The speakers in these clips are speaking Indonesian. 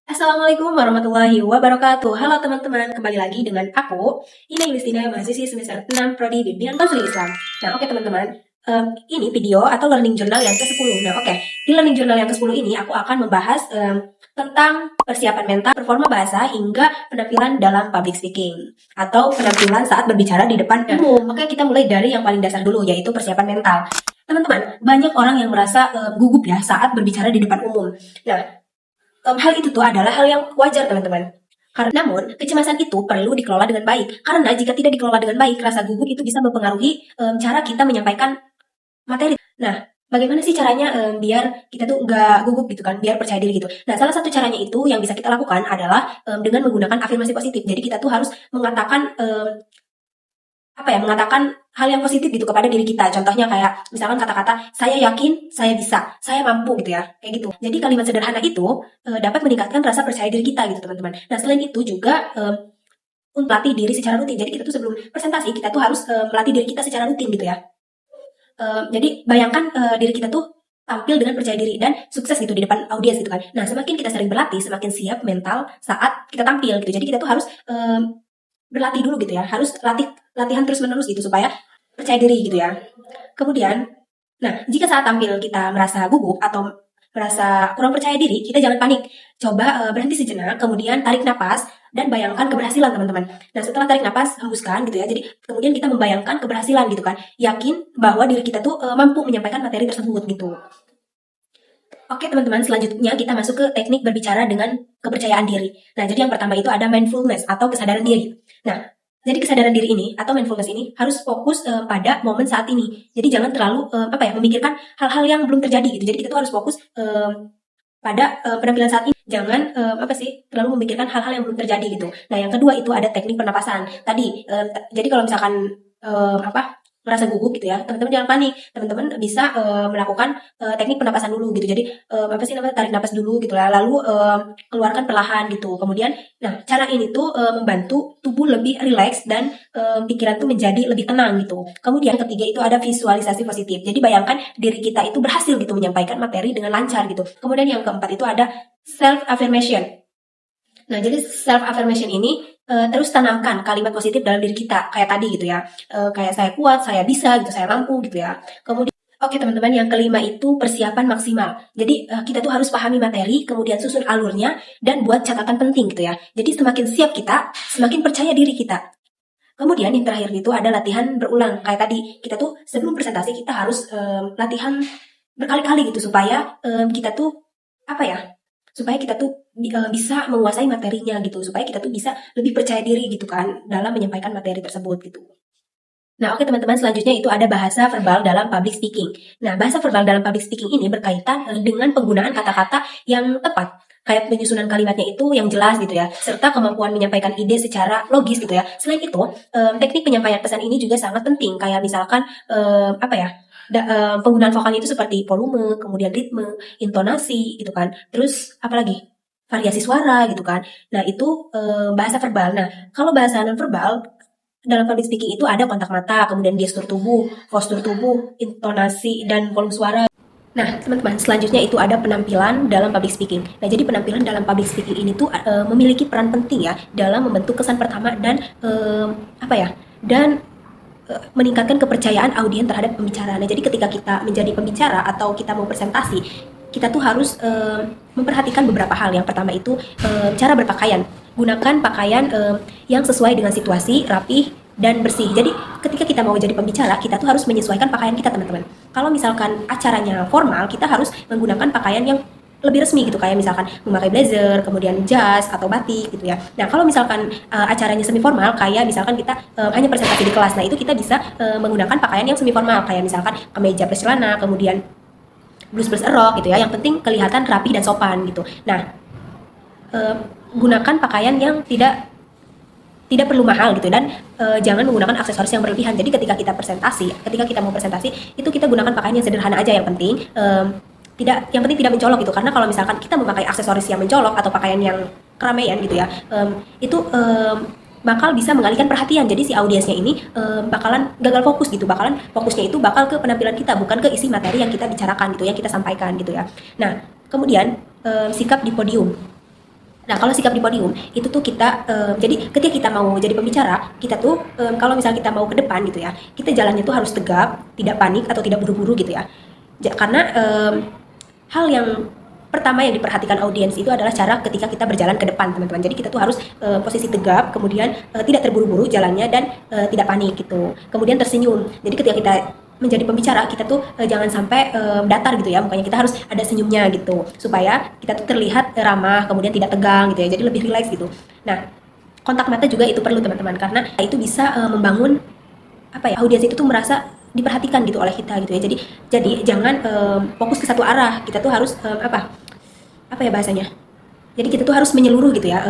Assalamualaikum warahmatullahi wabarakatuh. Halo teman-teman, kembali lagi dengan aku, Ina Yulistina, mahasiswi semester 6 Prodi Bimbingan Konseling Islam. Nah, oke teman-teman, ini video atau learning journal yang ke-10. Nah, oke, di learning journal yang ke-10 ini aku akan membahas tentang persiapan mental, performa bahasa, hingga penampilan dalam public speaking atau penampilan saat berbicara di depan umum. Oke, kita mulai dari yang paling dasar dulu, yaitu persiapan mental. Teman-teman, banyak orang yang merasa gugup ya saat berbicara di depan umum. Nah, hal itu tuh adalah hal yang wajar teman-teman. Namun, kecemasan itu perlu dikelola dengan baik. Karena jika tidak dikelola dengan baik, rasa gugup itu bisa mempengaruhi cara kita menyampaikan materi. Nah, bagaimana sih caranya biar kita tuh nggak gugup gitu kan, biar percaya diri gitu. Nah, salah satu caranya itu yang bisa kita lakukan adalah dengan menggunakan afirmasi positif. Jadi kita tuh harus mengatakan mengatakan hal yang positif gitu kepada diri kita. Contohnya kayak misalkan kata-kata saya yakin, saya bisa, saya mampu gitu ya, kayak gitu. Jadi kalimat sederhana itu dapat meningkatkan rasa percaya diri kita gitu teman-teman. Nah, selain itu juga untuk melatih diri secara rutin. Jadi kita tuh sebelum presentasi kita tuh harus melatih diri kita secara rutin gitu ya. Jadi bayangkan diri kita tuh tampil dengan percaya diri dan sukses gitu di depan audiens gitu kan. Nah, semakin kita sering berlatih, semakin siap mental saat kita tampil gitu. Jadi kita tuh harus berlatih dulu gitu ya, harus latihan terus menerus gitu supaya percaya diri gitu ya. Kemudian, nah jika saat tampil kita merasa gugup atau merasa kurang percaya diri, kita jangan panik. Coba berhenti sejenak, kemudian tarik napas dan bayangkan keberhasilan teman-teman. Nah, setelah tarik napas, hembuskan gitu ya. Jadi kemudian kita membayangkan keberhasilan gitu kan. Yakin bahwa diri kita tuh mampu menyampaikan materi tersebut gitu. Oke teman-teman, selanjutnya kita masuk ke teknik berbicara dengan kepercayaan diri. Nah, jadi yang pertama itu ada mindfulness atau kesadaran diri. Nah, jadi kesadaran diri ini atau mindfulness ini harus fokus pada momen saat ini. Jadi jangan terlalu memikirkan hal-hal yang belum terjadi gitu. Jadi kita tuh harus fokus pada penampilan saat ini. Jangan terlalu memikirkan hal-hal yang belum terjadi gitu. Nah, yang kedua itu ada teknik pernapasan. Tadi jadi kalau misalkan merasa gugup gitu ya, teman-teman jangan panik. Teman-teman bisa melakukan teknik pernapasan dulu gitu. Jadi tarik napas dulu gitu lah, lalu keluarkan perlahan gitu. Kemudian, nah cara ini tuh membantu tubuh lebih rileks dan pikiran tuh menjadi lebih tenang gitu. Kemudian ketiga itu ada visualisasi positif. Jadi bayangkan diri kita itu berhasil gitu menyampaikan materi dengan lancar gitu. Kemudian yang keempat itu ada self affirmation. Nah, jadi self affirmation ini terus tanamkan kalimat positif dalam diri kita kayak tadi gitu ya. Kayak saya kuat, saya bisa gitu, saya mampu gitu ya. Kemudian oke teman-teman, yang kelima itu persiapan maksimal. Jadi kita tuh harus pahami materi, kemudian susun alurnya dan buat catatan penting gitu ya. Jadi semakin siap kita, semakin percaya diri kita. Kemudian yang terakhir itu ada latihan berulang. Kayak tadi, kita tuh sebelum presentasi kita harus latihan berkali-kali gitu supaya kita tuh supaya kita tuh bisa menguasai materinya gitu, supaya kita tuh bisa lebih percaya diri gitu kan dalam menyampaikan materi tersebut gitu. Nah, oke teman-teman, selanjutnya itu ada bahasa verbal dalam public speaking. Nah, bahasa verbal dalam public speaking ini berkaitan dengan penggunaan kata-kata yang tepat, kayak penyusunan kalimatnya itu yang jelas gitu ya, serta kemampuan menyampaikan ide secara logis gitu ya. Selain itu, teknik penyampaian pesan ini juga sangat penting, kayak misalkan penggunaan vokalnya itu seperti volume, kemudian ritme, intonasi gitu kan. Terus apalagi? Variasi suara gitu kan. Nah, itu bahasa verbal. Nah, kalau bahasa non verbal dalam public speaking itu ada kontak mata, kemudian gestur tubuh, postur tubuh, intonasi dan volume suara. Nah, teman-teman, selanjutnya itu ada penampilan dalam public speaking. Nah, jadi penampilan dalam public speaking ini tuh memiliki peran penting ya dalam membentuk kesan pertama dan meningkatkan kepercayaan audiens terhadap pembicara. Nah, jadi ketika kita menjadi pembicara atau kita mau presentasi, kita tuh harus memperhatikan beberapa hal. Yang pertama itu cara berpakaian. Gunakan pakaian yang sesuai dengan situasi, rapih, dan bersih. Jadi ketika kita mau jadi pembicara, kita tuh harus menyesuaikan pakaian kita teman-teman. Kalau misalkan acaranya formal, kita harus menggunakan pakaian yang lebih resmi gitu, kayak misalkan memakai blazer, kemudian jas atau batik gitu ya. Nah, kalau misalkan acaranya semi formal, kayak misalkan kita hanya presentasi di kelas, nah itu kita bisa menggunakan pakaian yang semi formal, kayak misalkan kemeja plus celana, kemudian blus plus rok gitu ya. Yang penting kelihatan rapi dan sopan gitu. Nah, gunakan pakaian yang tidak perlu mahal gitu, dan jangan menggunakan aksesoris yang berlebihan. Jadi ketika kita mau presentasi, itu kita gunakan pakaian yang sederhana aja. Yang penting tidak mencolok gitu, karena kalau misalkan kita memakai aksesoris yang mencolok atau pakaian yang keramaian gitu ya, itu bakal bisa mengalihkan perhatian. Jadi si audiensnya ini bakalan gagal fokus gitu, fokusnya itu bakal ke penampilan kita, bukan ke isi materi yang kita bicarakan gitu, yang kita sampaikan gitu ya. Nah, kemudian sikap di podium. Nah, kalau sikap di podium itu tuh kita jadi ketika kita mau jadi pembicara, kita tuh kalau misalnya kita mau ke depan gitu ya, kita jalannya tuh harus tegap, tidak panik atau tidak buru-buru gitu ya. Karena hal yang pertama yang diperhatikan audiens itu adalah cara ketika kita berjalan ke depan, teman-teman. Jadi kita tuh harus posisi tegap, kemudian tidak terburu-buru jalannya dan tidak panik gitu. Kemudian tersenyum. Jadi ketika kita menjadi pembicara, kita tuh jangan sampai datar gitu ya, makanya kita harus ada senyumnya gitu supaya kita tuh terlihat ramah, kemudian tidak tegang gitu ya, jadi lebih rileks gitu. Nah, kontak mata juga itu perlu teman-teman, karena itu bisa membangun apa ya, audiens itu tuh merasa diperhatikan gitu oleh kita gitu ya. Jadi jangan fokus ke satu arah, kita tuh harus apa ya bahasanya, jadi kita tuh harus menyeluruh gitu ya,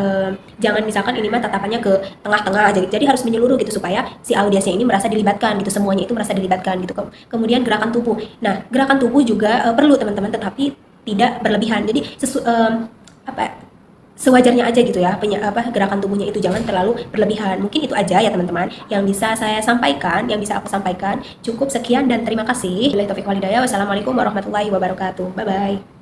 jangan misalkan ini mah tatapannya ke tengah-tengah, jadi harus menyeluruh gitu supaya si audiensnya ini merasa dilibatkan gitu, semuanya itu merasa dilibatkan gitu. Kemudian gerakan tubuh, nah gerakan tubuh juga perlu teman-teman, tetapi tidak berlebihan. Jadi sewajarnya aja gitu ya, gerakan tubuhnya itu jangan terlalu berlebihan. Mungkin itu aja ya teman-teman yang bisa saya sampaikan, yang bisa aku sampaikan. Cukup sekian dan terima kasih. Wassalamualaikum warahmatullahi wabarakatuh. Bye bye.